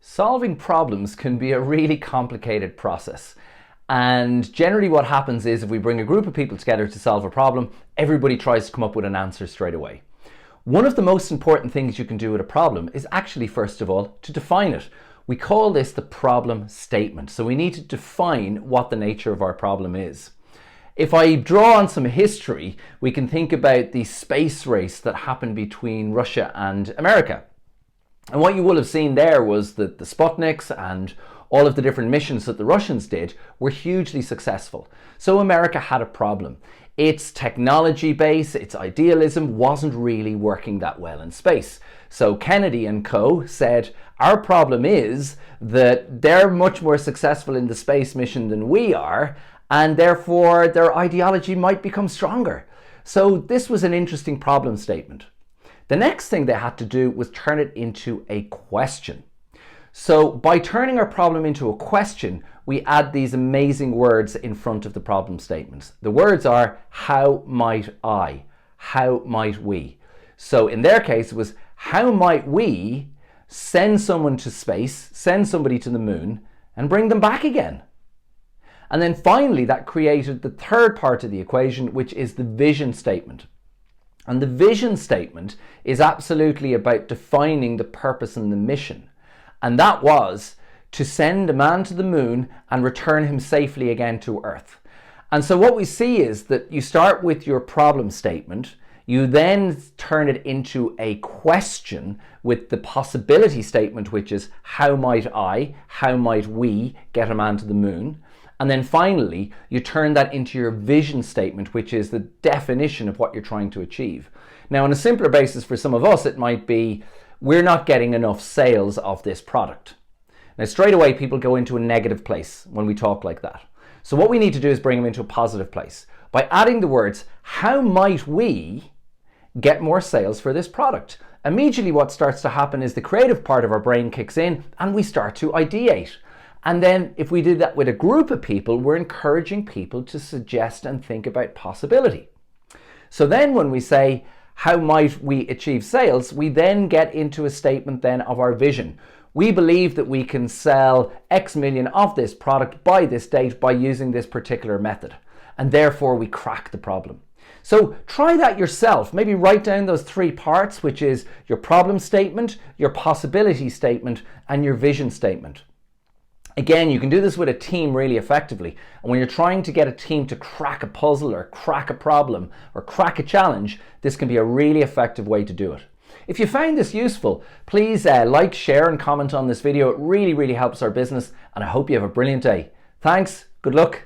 Solving problems can be a really complicated process. And generally what happens is if we bring a group of people together to solve a problem, everybody tries to come up with an answer straight away. One of the most important things you can do with a problem is actually, first of all, to define it. We call this the problem statement. So we need to define what the nature of our problem is. If I draw on some history, we can think about the space race that happened between Russia and America. And what you will have seen there was that the Sputniks and all of the different missions that the Russians did were hugely successful. So America had a problem. Its technology base, its idealism wasn't really working that well in space. So Kennedy and co. said, our problem is that they're much more successful in the space mission than we are, and therefore their ideology might become stronger. So this was an interesting problem statement. The next thing they had to do was turn it into a question. So by turning our problem into a question, we add these amazing words in front of the problem statements. The words are, how might I? How might we? So in their case, it was, how might we send someone to space, send somebody to the moon, and bring them back again? And then finally, that created the third part of the equation, which is the vision statement. And the vision statement is absolutely about defining the purpose and the mission. And that was to send a man to the moon and return him safely again to Earth. And so what we see is that you start with your problem statement, you then turn it into a question with the possibility statement, which is how might I, how might we get a man to the moon? And then finally, you turn that into your vision statement, which is the definition of what you're trying to achieve. Now, on a simpler basis for some of us, it might be, we're not getting enough sales of this product. Now, straight away, people go into a negative place when we talk like that. So what we need to do is bring them into a positive place by adding the words, how might we get more sales for this product? Immediately what starts to happen is the creative part of our brain kicks in and we start to ideate. And then if we do that with a group of people, we're encouraging people to suggest and think about possibility. So then when we say, how might we achieve sales? We then get into a statement then of our vision. We believe that we can sell X million of this product by this date by using this particular method. And therefore we crack the problem. So try that yourself. Maybe write down those three parts, which is your problem statement, your possibility statement, and your vision statement. Again, you can do this with a team really effectively. And when you're trying to get a team to crack a puzzle or crack a problem or crack a challenge, this can be a really effective way to do it. If you found this useful, please like, share, and comment on this video. It really, really helps our business, and I hope you have a brilliant day. Thanks, good luck.